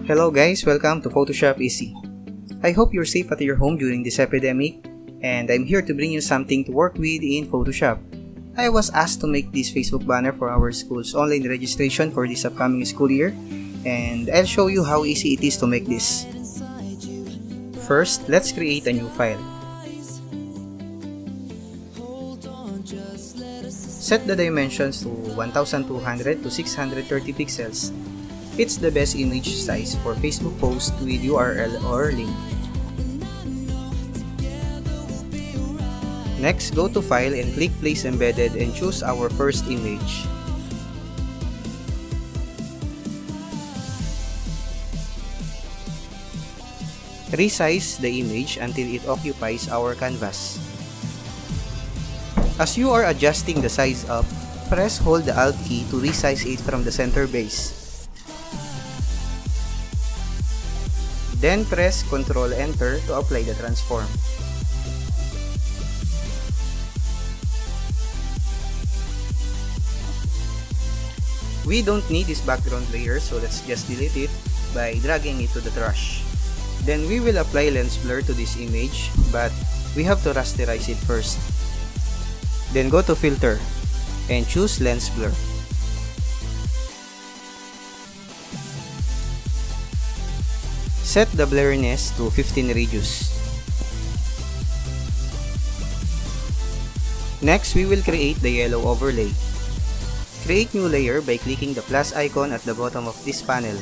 Hello guys, welcome to Photoshop Easy. I hope you're safe at your home during this epidemic, and I'm here to bring you something to work with in Photoshop. I was asked to make this Facebook banner for our school's online registration for this upcoming school year, and I'll show you how easy it is to make this. First, let's create a new file. Set the dimensions to 1200 to 630 pixels. It's the best image size for Facebook post with URL or link. Next, go to File and click Place Embedded and choose our first image. Resize the image until it occupies our canvas. As you are adjusting the size up, hold the Alt key to resize it from the center base. Then press Ctrl Enter to apply the transform. We don't need this background layer, so let's just delete it by dragging it to the trash. Then we will apply lens blur to this image, but we have to rasterize it first. Then go to Filter and choose Lens Blur. Set the blurriness to 15 radius. Next, we will create the yellow overlay. Create new layer by clicking the plus icon at the bottom of this panel.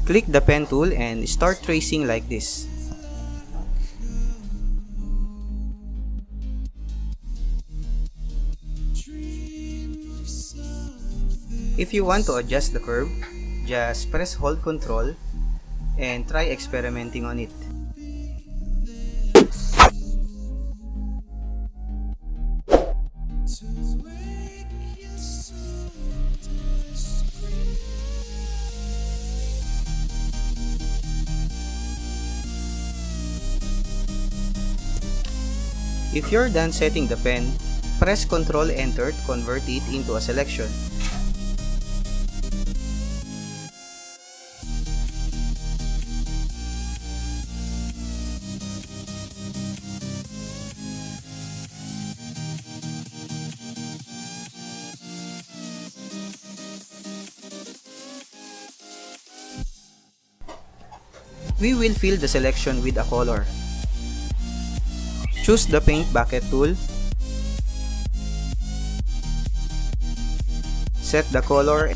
Click the pen tool and start tracing like this. If you want to adjust the curve, just hold Ctrl and try experimenting on it. If you're done setting the pen, press Ctrl Enter to convert it into a selection. We will fill the selection with a color. Choose the Paint Bucket tool. Set the color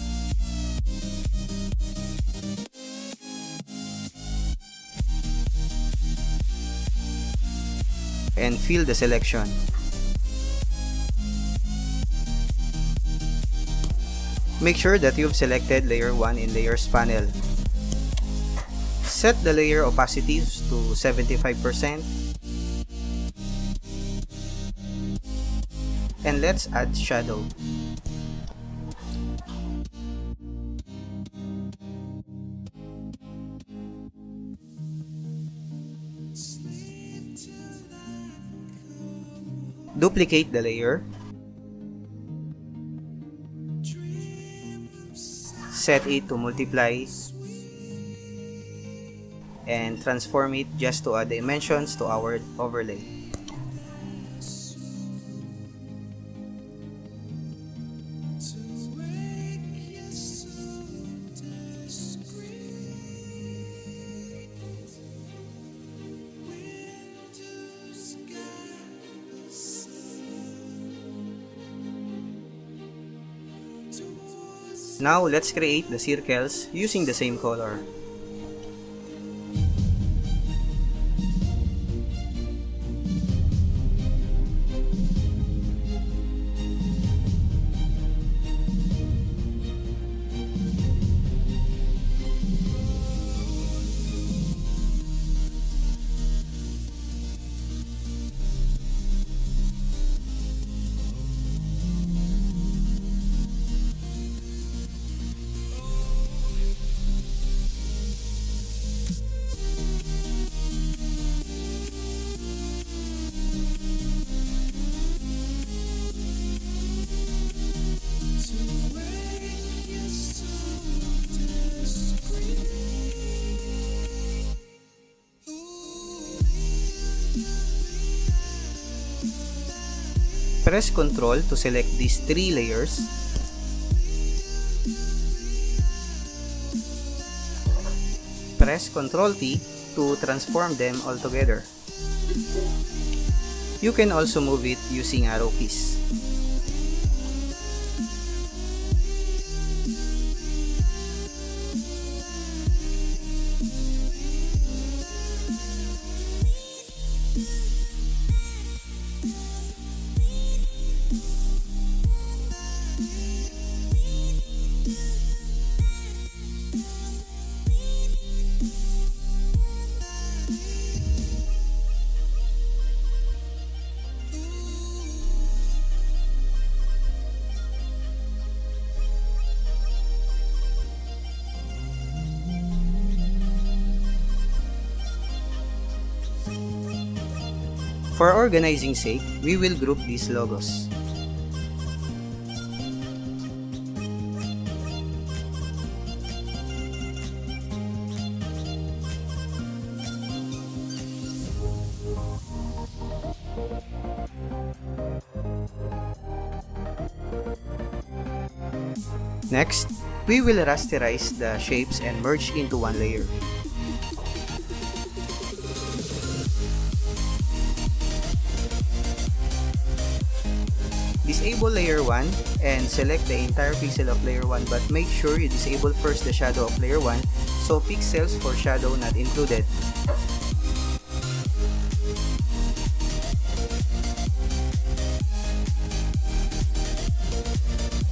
and fill the selection. Make sure that you've selected layer 1 in Layers panel. Set the layer opacities to 75% and let's add shadow. Duplicate the layer. Set it to multiply and transform it just to add dimensions to our overlay. Now let's create the circles using the same color. Press Ctrl to select these 3 layers. Press Ctrl-T to transform them all together. You can also move it using arrow keys. For organizing sake, we will group these logos. Next, we will rasterize the shapes and merge into one layer. Disable layer 1 and select the entire pixel of layer 1, but make sure you disable first the shadow of layer 1, so pixels for shadow not included.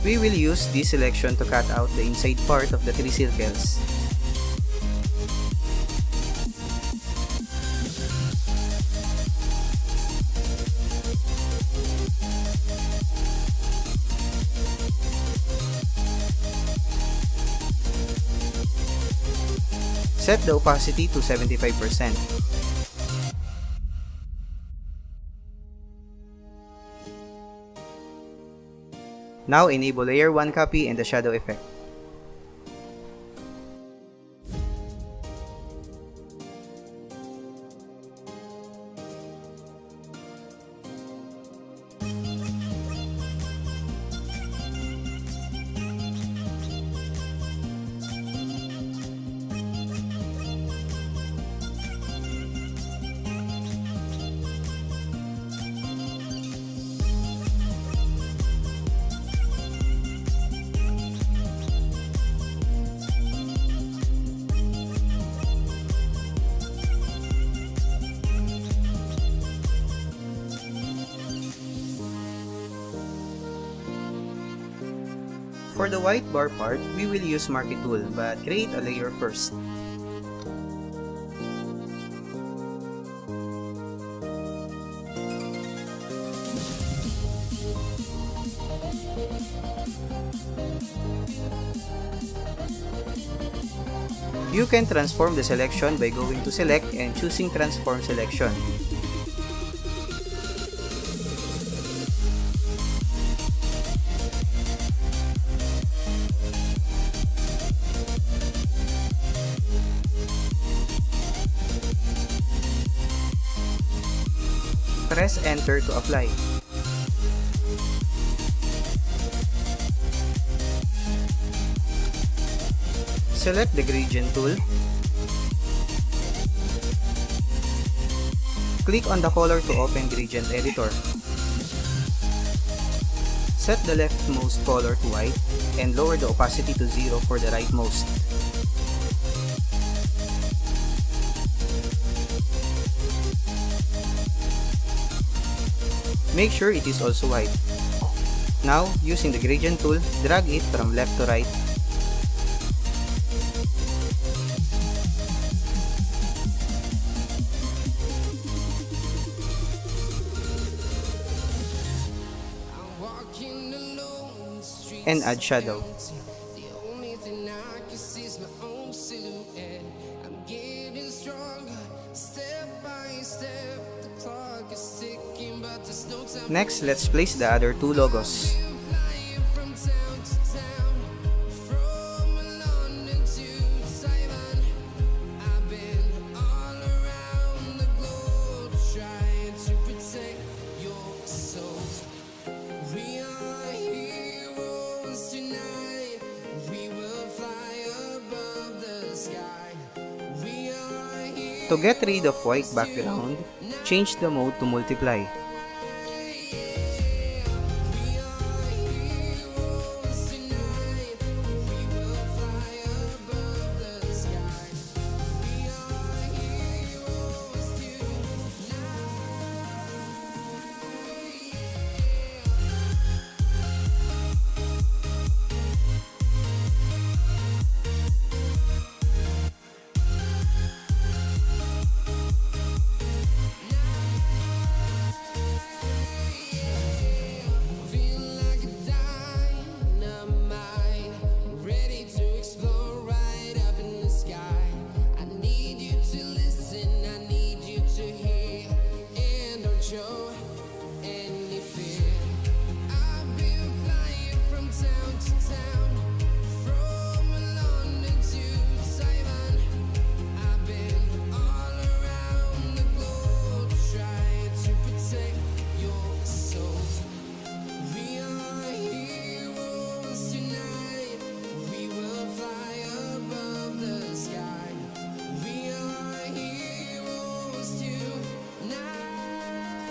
We will use this selection to cut out the inside part of the 3 circles. Set the opacity to 75%. Now enable layer 1 copy and the shadow effect. For the white bar part, we will use Marquee tool, but create a layer first. You can transform the selection by going to Select and choosing Transform Selection. Press Enter to apply. Select the gradient tool. Click on the color to open gradient editor. Set the leftmost color to white and lower the opacity to 0 for the rightmost. Make sure it is also white. Now, using the gradient tool, drag it from left to right. And add shadow. Next, let's place the other 2 logos. To get rid of white background, change the mode to multiply.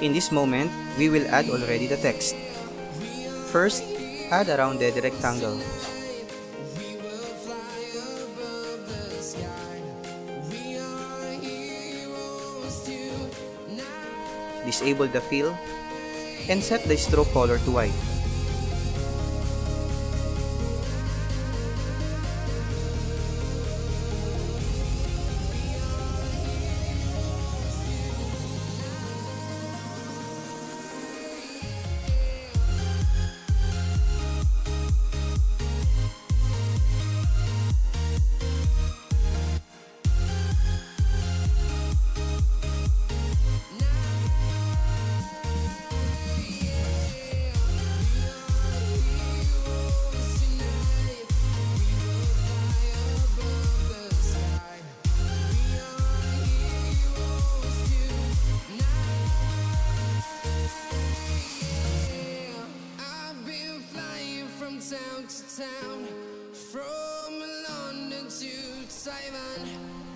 In this moment, we will add already the text. First, add a rounded rectangle. Disable the fill and set the stroke color to white.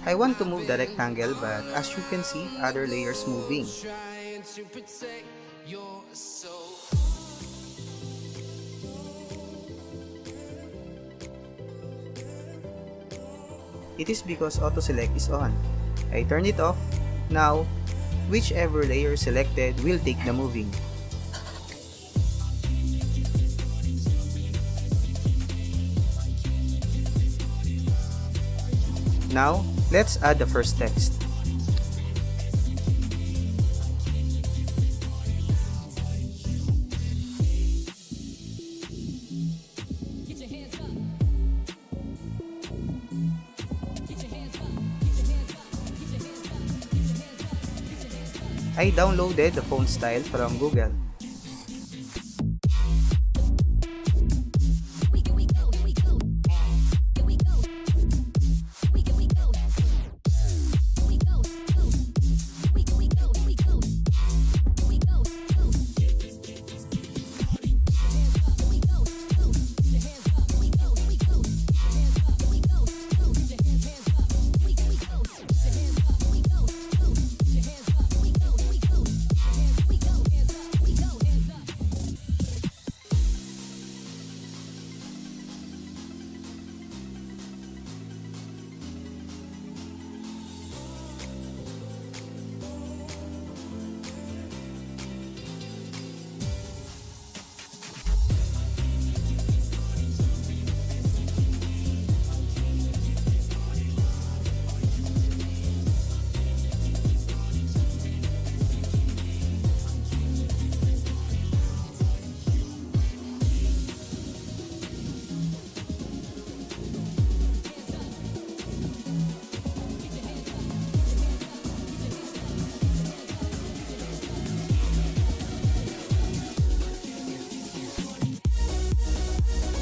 I want to move the rectangle, but as you can see, other layers moving. It is because auto select is on. I turn it off. Now, whichever layer selected will take the moving. Now, let's add the first text. I downloaded the font style from Google.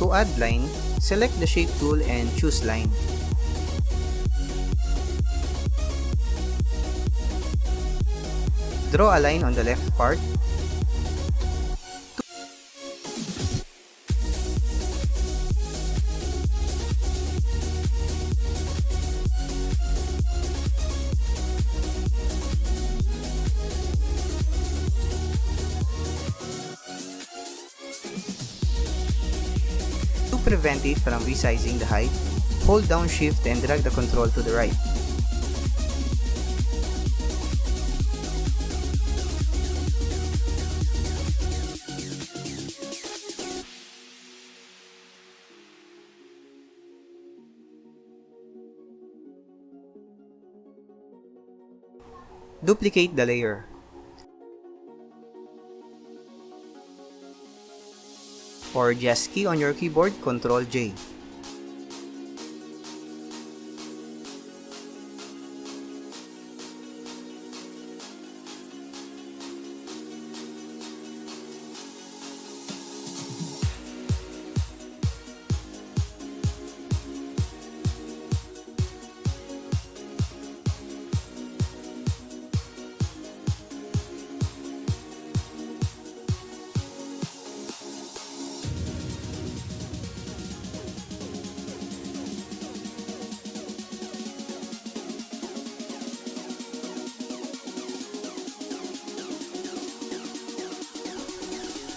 To add line, select the shape tool and choose line. Draw a line on the left part. prevent it from resizing the height, hold down Shift and drag the control to the right. Duplicate the layer. Or just key on your keyboard Ctrl J.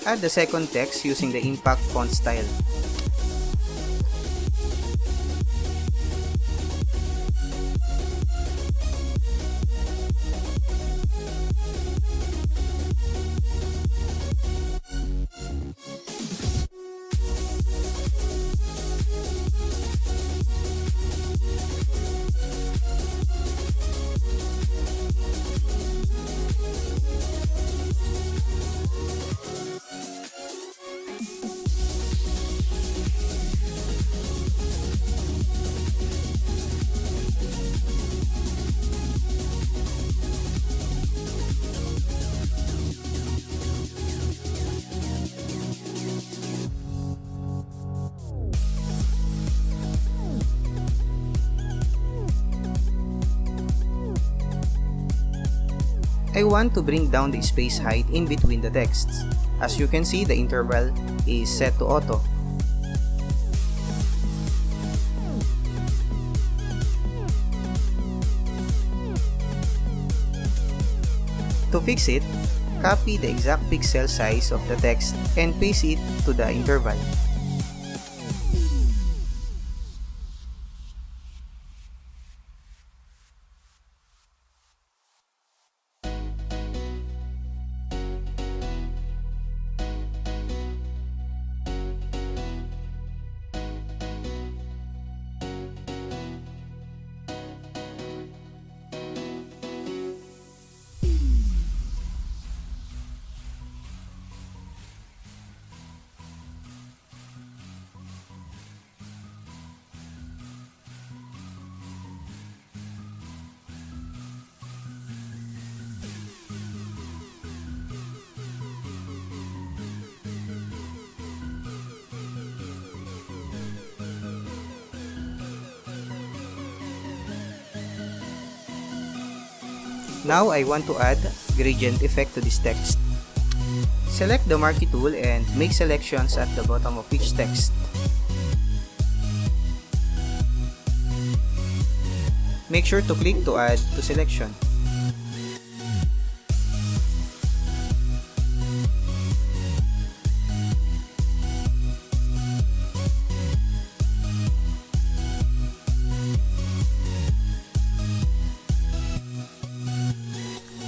Add the second text using the impact font style. I want to bring down the space height in between the texts. As you can see, the interval is set to auto. To fix it, copy the exact pixel size of the text and paste it to the interval. Now I want to add gradient effect to this text. Select the marquee tool and make selections at the bottom of each text. Make sure to click to add to selection.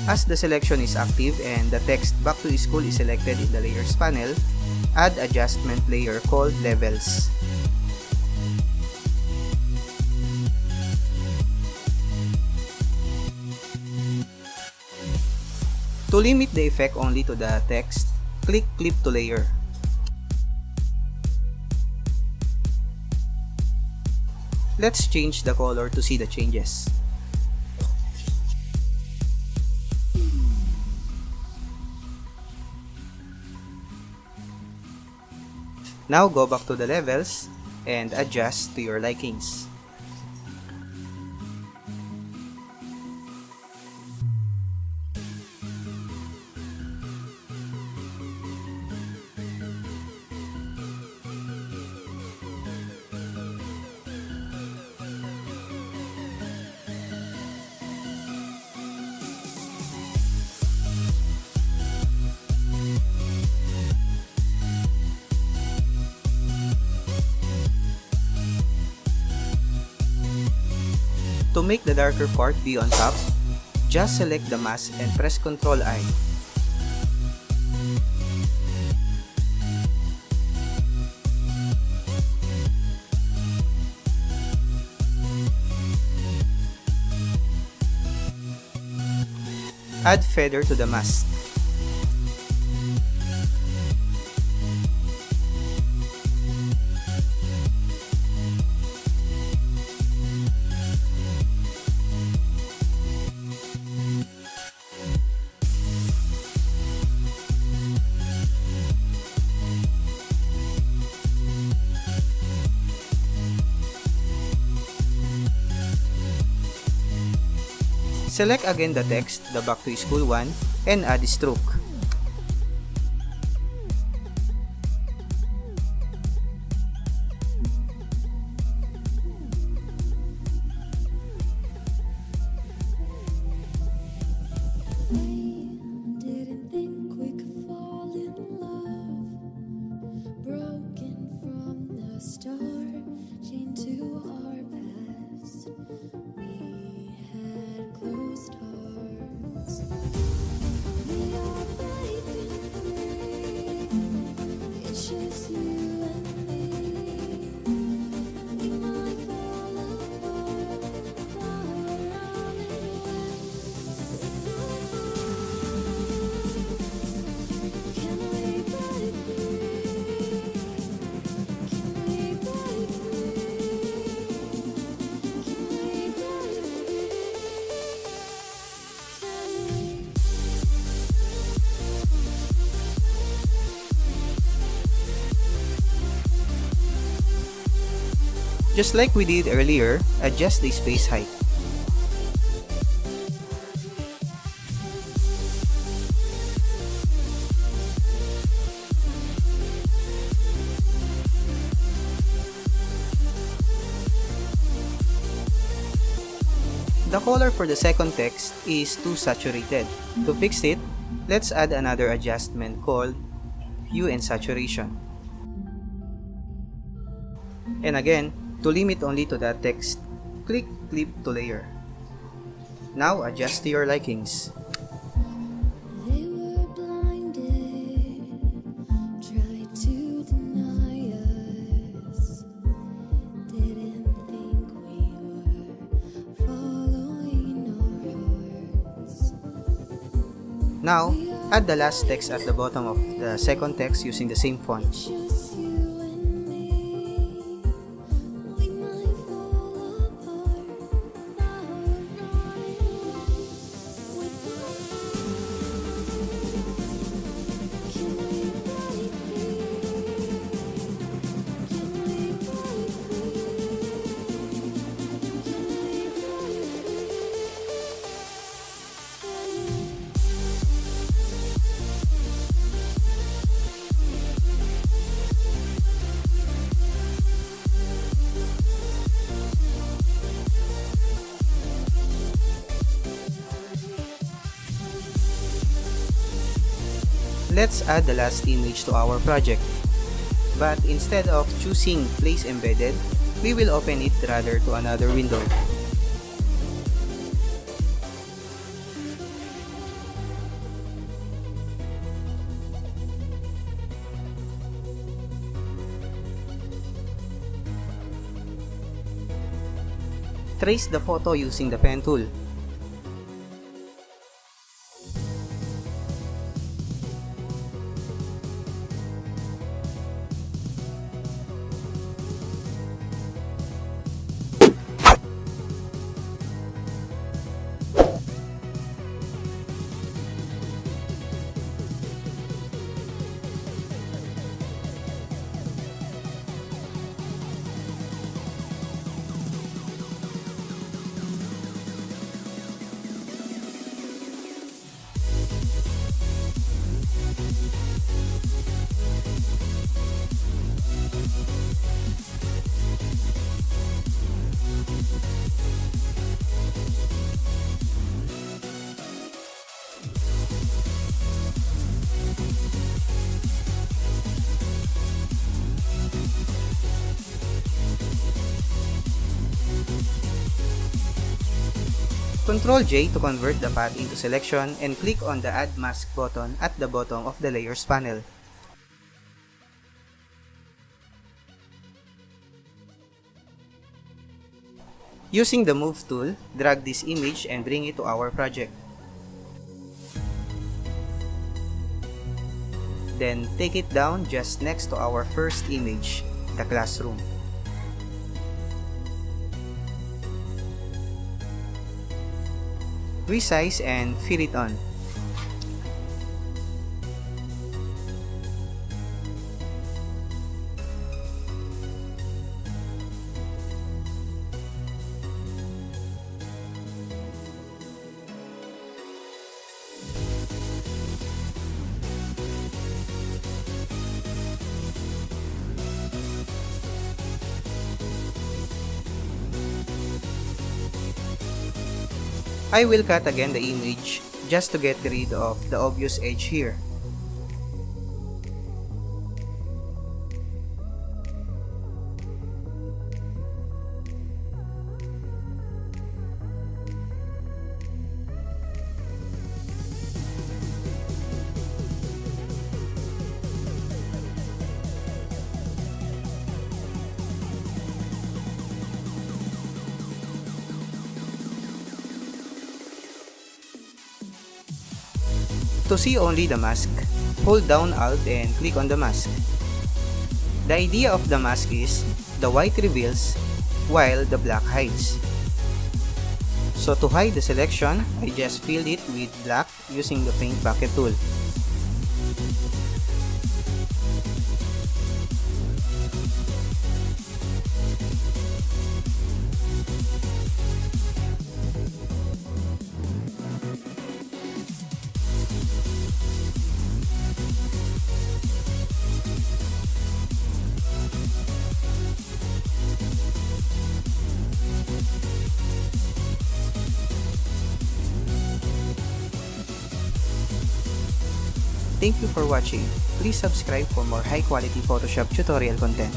As the selection is active and the text back to school is selected in the layers panel, add adjustment layer called levels. To limit the effect only to the text, click Clip to Layer. Let's change the color to see the changes. Now go back to the levels and adjust to your likings. To make the darker part be on top, just select the mask and press Ctrl-I. Add feather to the mask. Select again the text, the Back to School one, and add stroke. Just like we did earlier, adjust the space height. The color for the second text is too saturated. To fix it, let's add another adjustment called Hue and Saturation. And again, to limit only to that text, click Clip to Layer. Now adjust to your likings. Now, add the last text at the bottom of the second text using the same font. Let's add the last image to our project. But instead of choosing Place Embedded, we will open it rather to another window. Trace the photo using the pen tool. Ctrl J to convert the path into selection and click on the Add Mask button at the bottom of the Layers panel. Using the Move tool, drag this image and bring it to our project. Then take it down just next to our first image, the classroom. Resize and fit it on. I will cut again the image just to get rid of the obvious edge here. To see only the mask, hold down Alt and click on the mask. The idea of the mask is the white reveals while the black hides. So to hide the selection, I just filled it with black using the paint bucket tool. Thank you for watching. Please subscribe for more high quality Photoshop tutorial content.